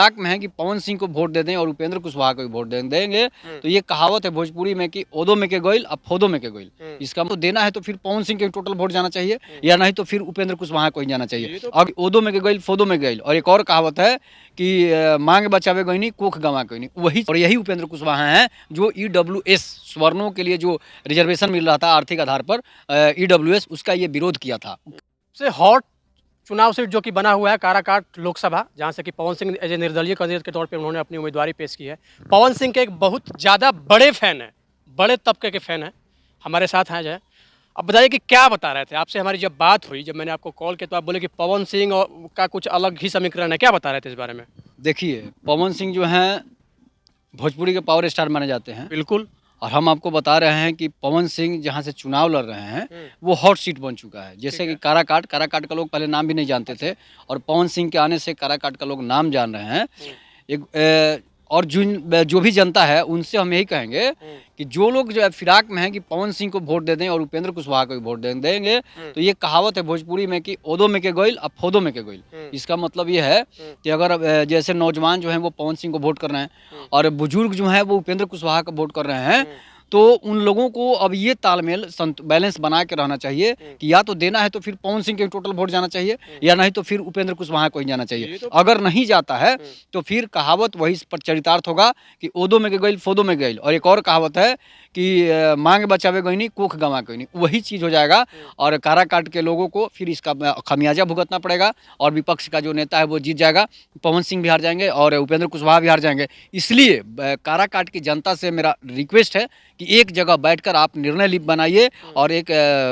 मजाक में है कि पवन सिंह को वोट दे दें और उपेंद्र कुशवाहा को भी वोट देंगे। तो ये कहावत है भोजपुरी में कि ओदो में के गोइल अब फोदो में के गोइल। इसका मतलब देना है तो फिर पवन सिंह के टोटल वोट जाना चाहिए या नहीं तो फिर उपेंद्र कुशवाहा को ही जाना चाहिए। अब ओदो में के गोइल फोदो में गइल। और एक और कहावत है कि मांग बचावे गईनी कोख गंवा गईनी, वही और यही उपेंद्र कुशवाहा हैं जो ईडब्ल्यूएस स्वर्णों के लिए जो रिजर्वेशन मिल रहा था आर्थिक आधार पर, ईडब्ल्यूएस उसका ये विरोध किया था। सबसे हॉट चुनाव सीट जो कि बना हुआ है काराकाट लोकसभा, जहां से कि पवन सिंह एज ए निर्दलीय कैंडिडेट के तौर पे उन्होंने अपनी उम्मीदवारी पेश की है। पवन सिंह के एक बहुत ज़्यादा बड़े फैन है, बड़े तबके के फैन है, हमारे साथ हैं जो है। अब बताइए कि क्या बता रहे थे आपसे, हमारी जब बात हुई, जब मैंने आपको कॉल किया तो आप बोले कि पवन सिंह का कुछ अलग ही समीकरण है, क्या बता रहे थे इस बारे में? देखिए, पवन सिंह जो हैं भोजपुरी के पावर स्टार माने जाते हैं बिल्कुल। और हम आपको बता रहे हैं कि पवन सिंह जहां से चुनाव लड़ रहे हैं वो हॉट सीट बन चुका है। जैसे कि काराकाट का लोग पहले नाम भी नहीं जानते थे और पवन सिंह के आने से काराकाट का लोग नाम जान रहे हैं। और जो भी जनता है उनसे हम यही कहेंगे कि जो लोग जो है फिराक में है कि पवन सिंह को वोट दे दें और उपेंद्र कुशवाहा को भी वोट देंगे। तो ये कहावत है भोजपुरी में कि ओदो में के गोइल अब फोदो में के गोइल। इसका मतलब ये है कि अगर जैसे नौजवान जो हैं वो पवन सिंह को वोट कर रहे हैं और बुजुर्ग जो हैं वो उपेंद्र कुशवाहा को वोट कर रहे हैं, तो उन लोगों को अब ये तालमेल बैलेंस बना के रहना चाहिए कि या तो देना है तो फिर पवन सिंह के टोटल वोट जाना चाहिए या नहीं तो फिर उपेंद्र कुशवाहा को ही जाना चाहिए। अगर नहीं जाता है तो फिर कहावत वही पर चरितार्थ होगा कि ओदो में के गइल फोदो में गइल। और एक और कहावत है कि मांग बचावे गईनी कोख गंवा गईनी, वही चीज़ हो जाएगा और काराकाट के लोगों को फिर इसका खमियाजा भुगतना पड़ेगा और विपक्ष का जो नेता है वो जीत जाएगा। पवन सिंह भी हार जाएंगे और उपेंद्र कुशवाहा भी हार जाएंगे। इसलिए काराकाट की जनता से मेरा रिक्वेस्ट है कि एक जगह बैठकर आप निर्णय बनाइए और एक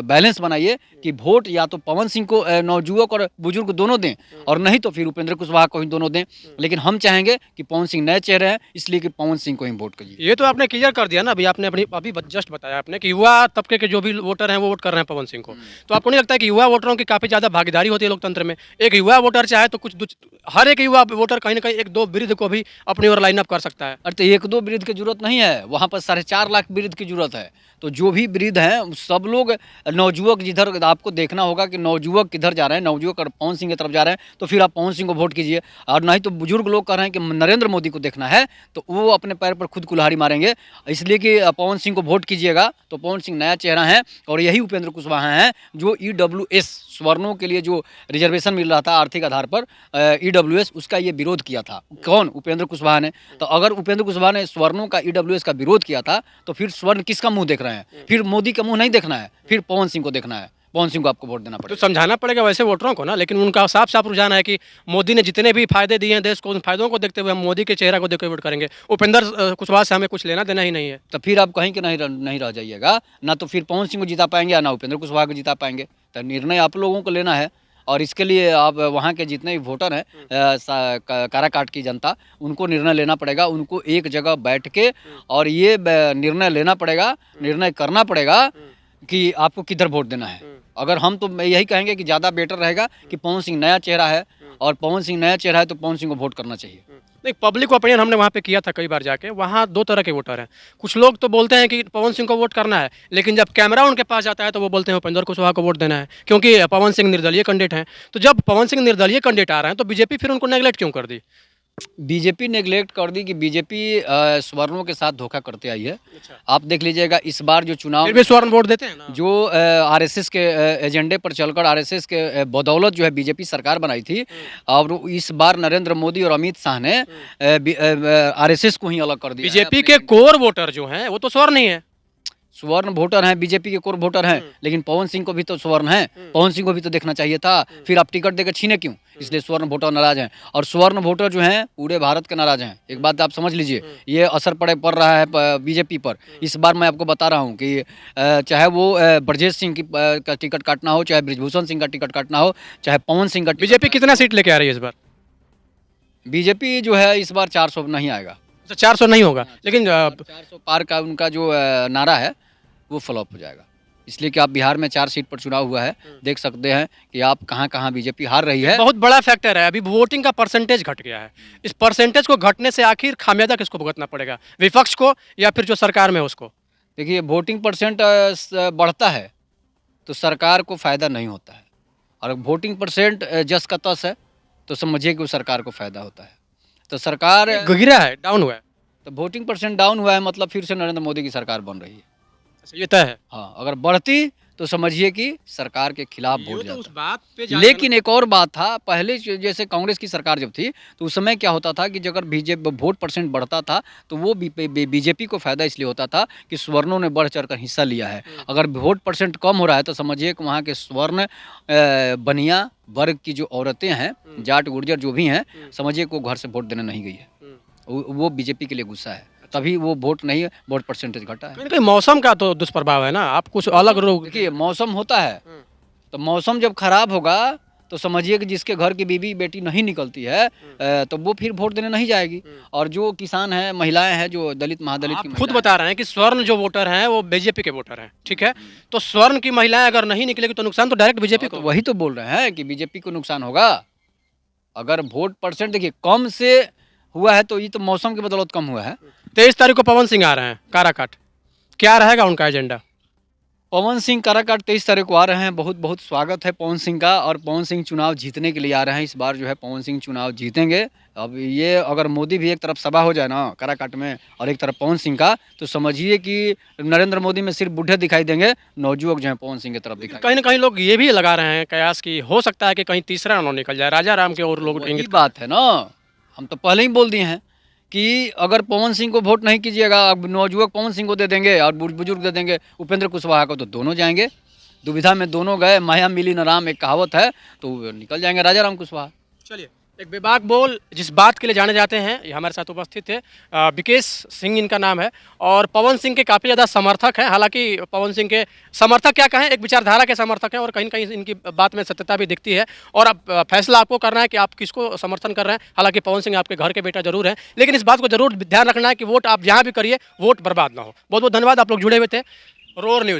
बैलेंस बनाइए कि वोट या तो पवन सिंह को नवजुवक और बुजुर्ग दोनों दें और नहीं तो फिर उपेंद्र कुशवाहा को ही दोनों दें। लेकिन हम चाहेंगे कि पवन सिंह नए चेहरे हैं इसलिए कि पवन सिंह को ही वोट करिए। ये तो आपने क्लियर कर दिया ना, अभी आपने अभी जस्ट बताया आपने कि युवा तबके के जो भी वोटर हैं वो वोट कर रहे हैं पवन सिंह को। तो आपको नहीं लगता है कि युवा वोटरों की काफ़ी ज़्यादा भागीदारी होती है लोकतंत्र में? एक युवा वोटर चाहे तो हर एक युवा वोटर कहीं ना कहीं एक दो वृद्ध को भी अपनी ओर लाइन अप कर सकता है। अरे तो एक दो वृद्ध की जरूरत नहीं है, वहाँ पर 4.5 लाख वृद्ध की जरूरत है। तो जो भी वृद्ध हैं सब लोग नवजुवक जिधर आपको देखना होगा कि नवजुवक किधर जा रहे हैं, नवजुवक और पवन सिंह की तरफ जा रहे हैं तो फिर आप पवन सिंह को वोट कीजिए। और नहीं तो बुजुर्ग लोग कह रहे हैं कि नरेंद्र मोदी को देखना है तो वो अपने पैर पर खुद कुल्हाड़ी मारेंगे। इसलिए कि पवन सिंह को वोट कीजिएगा तो पवन सिंह नया चेहरा है और यही उपेंद्र कुशवाहा हैं जो ईडब्ल्यूएस स्वर्णों के लिए जो रिजर्वेशन मिल रहा था आर्थिक आधार पर, ईडब्ल्यूएस उसका ये विरोध किया था। कौन? उपेंद्र कुशवाहा ने। तो अगर उपेंद्र कुशवाहा ने स्वर्णों का ईडब्ल्यूएस का विरोध किया था तो फिर स्वर्ण किसका मुंह देख रहे हैं? फिर मोदी का मुंह नहीं देखना है, फिर पवन सिंह को देखना है। पवन सिंह को आपको वोट देना तो पड़ेगा। समझाना पड़ेगा वैसे वोटरों को ना, लेकिन उनका साफ साफ रुझान है कि मोदी ने जितने भी फायदे दिए हैं देश को, उन फायदों को देखते हुए हम मोदी के चेहरा को देखते हुए वोट करेंगे। उपेंद्र कुशवाहा से हमें कुछ लेना देना ही नहीं है। तो फिर आप कहीं के नहीं रह जाइएगा, ना तो फिर पवन सिंह को जिता पाएंगे या ना उपेंद्र कुशवाहा को जिता पाएंगे। तो निर्णय आप लोगों को लेना है और इसके लिए आप वहाँ के जितने भी वोटर हैं, काराकाट की जनता, उनको निर्णय लेना पड़ेगा। उनको एक जगह बैठ के और ये निर्णय लेना पड़ेगा, निर्णय करना पड़ेगा कि आपको किधर वोट देना है। अगर हम तो यही कहेंगे कि ज़्यादा बेटर रहेगा कि पवन सिंह नया चेहरा है और पवन सिंह नया चेहरा है तो पवन सिंह को वोट करना चाहिए। नहीं, पब्लिक ओपिनियन हमने वहाँ पे किया था कई बार जाके, वहाँ दो तरह के वोटर हैं। कुछ लोग तो बोलते हैं कि पवन सिंह को वोट करना है, लेकिन जब कैमरा उनके पास जाता है तो वो बोलते हैं उपेंद्र कुशवाहा को वोट देना है क्योंकि पवन सिंह निर्दलीय कैंडिडेट हैं। तो जब पवन सिंह निर्दलीय कैंडिडेट आ रहे हैं तो बीजेपी फिर उनको नेगलेक्ट क्यों कर दी? बीजेपी नेग्लेक्ट कर दी कि बीजेपी स्वर्णों के साथ धोखा करते आई है। आप देख लीजिएगा इस बार जो चुनाव फिर भी स्वर्ण वोट देते हैं ना। जो आरएसएस के एजेंडे पर चलकर आरएसएस के बदौलत जो है बीजेपी सरकार बनाई थी और इस बार नरेंद्र मोदी और अमित शाह ने आरएसएस को ही अलग कर दिया। बीजेपी के कोर वोटर जो हैं वो तो स्वर्ण ही है। स्वर्ण वोटर हैं, बीजेपी के कोर वोटर हैं, लेकिन पवन सिंह को भी तो स्वर्ण है, पवन सिंह को भी तो देखना चाहिए था। फिर आप टिकट देकर छीने क्यों? इसलिए स्वर्ण वोटर नाराज हैं और स्वर्ण वोटर जो हैं पूरे भारत के नाराज हैं। एक बात आप समझ लीजिए, ये असर पड़ रहा है बीजेपी पर। इस बार मैं आपको बता रहा हूँ कि चाहे वो ब्रजेश सिंह का टिकट काटना हो, चाहे ब्रिजभूषण सिंह का टिकट काटना हो, चाहे पवन सिंह का। बीजेपी कितना सीट लेके आ रही है इस बार? बीजेपी जो है इस बार 400 नहीं आएगा। तो 400 नहीं होगा, लेकिन 400 पार का उनका जो नारा है वो फ्लॉप हो जाएगा। इसलिए कि आप बिहार में 4 सीट पर चुनाव हुआ है, देख सकते हैं कि आप कहाँ बीजेपी हार रही है। बहुत बड़ा फैक्टर है, अभी वोटिंग का परसेंटेज घट गया है। इस परसेंटेज को घटने से आखिर खामियाजा किसको भुगतना पड़ेगा? विपक्ष को या फिर जो सरकार में है उसको? देखिए, वोटिंग परसेंट बढ़ता है तो सरकार को फ़ायदा नहीं होता है और वोटिंग परसेंट जस का तस है तो समझिए कि वो सरकार को फ़ायदा होता है। तो सरकार गिरा है, डाउन हुआ है। तो वोटिंग परसेंट डाउन हुआ है, मतलब फिर से नरेंद्र मोदी की सरकार बन रही है। अच्छा, ये तय है। हाँ, अगर बढ़ती तो समझिए कि सरकार के खिलाफ ये वोट तो उस जाता। बात पे जाएगा लेकिन एक और बात था, पहले जैसे कांग्रेस की सरकार जब थी तो उस समय क्या होता था कि अगर बीजेपी वोट परसेंट बढ़ता था तो वो बीजेपी को फायदा इसलिए होता था कि स्वर्णों ने बढ़ चढ़कर हिस्सा लिया है। अगर वोट परसेंट कम हो रहा है तो समझिए कि वहाँ के स्वर्ण बनिया वर्ग की जो औरतें हैं, जाट गुर्जर जो भी हैं, समझिए कि वो घर से वोट देने नहीं गई है। वो बीजेपी के लिए गुस्सा है, तभी वो वोट नहीं, वोट परसेंटेज घटा है। कहीं न कहीं मौसम का तो दुष्प्रभाव है ना, आप कुछ अलग लोग देखिए मौसम होता है, तो मौसम जब खराब होगा तो समझिए कि जिसके घर की बीवी बेटी नहीं निकलती है तो वो फिर वोट देने नहीं जाएगी। और जो किसान हैं, महिलाएं हैं, जो दलित महादलित आप की खुद महिलाएं बता रहे हैं कि स्वर्ण जो वोटर हैं वो बीजेपी के वोटर हैं, ठीक है? तो स्वर्ण की महिलाएं अगर नहीं निकलेगी तो नुकसान तो डायरेक्ट बीजेपी हैं, को तो होगा। वही तो बोल रहे हैं कि बीजेपी को नुकसान होगा। अगर वोट परसेंट देखिए कम से हुआ है तो ये तो मौसम की बदौलत कम हुआ है। 23 तारीख को पवन सिंह आ रहे हैं काराकाट, क्या रहेगा उनका एजेंडा? पवन सिंह काराकाट 23 तारीख को आ रहे हैं। बहुत बहुत स्वागत है पवन सिंह का, और पवन सिंह चुनाव जीतने के लिए आ रहे हैं। इस बार जो है पवन सिंह चुनाव जीतेंगे। अब ये अगर मोदी भी एक तरफ सभा हो जाए ना काराकाट में और एक तरफ पवन सिंह का, तो समझिए कि नरेंद्र मोदी में सिर्फ बूढ़े दिखाई देंगे, नौजुवक जो है पवन सिंह की तरफ दिखाई कहीं न कहीं लोग ये भी लगा रहे हैं कयास कि हो सकता है कि कहीं तीसरा ना निकल जाए, राजा राम के और लोग वही इंगित बात है ना, हम तो पहले ही बोल दिए हैं कि अगर पवन सिंह को वोट नहीं कीजिएगा, अब नौजुवक पवन सिंह को दे देंगे और बुजुर्ग दे देंगे उपेंद्र कुशवाहा को, तो दोनों जाएंगे। दुविधा में दोनों गए, माया मिली न राम एक कहावत है, तो निकल जाएंगे राजा राम कुशवाहा। चलिए, एक बेबाक बोल जिस बात के लिए जाने जाते हैं, ये हमारे साथ उपस्थित है। विकेश सिंह इनका नाम है और पवन सिंह के काफ़ी ज़्यादा समर्थक हैं। हालांकि पवन सिंह के समर्थक क्या कहें, एक विचारधारा के समर्थक हैं और कहीं न कहीं इनकी बात में सत्यता भी दिखती है। और अब फैसला आपको करना है कि आप किसको समर्थन कर रहे हैं। हालांकि पवन सिंह आपके घर के बेटा जरूर हैं, लेकिन इस बात को जरूर ध्यान रखना है कि वोट आप जहाँ भी करिए, वोट बर्बाद ना हो। बहुत बहुत धन्यवाद, आप लोग जुड़े हुए थे रोर न्यूज़।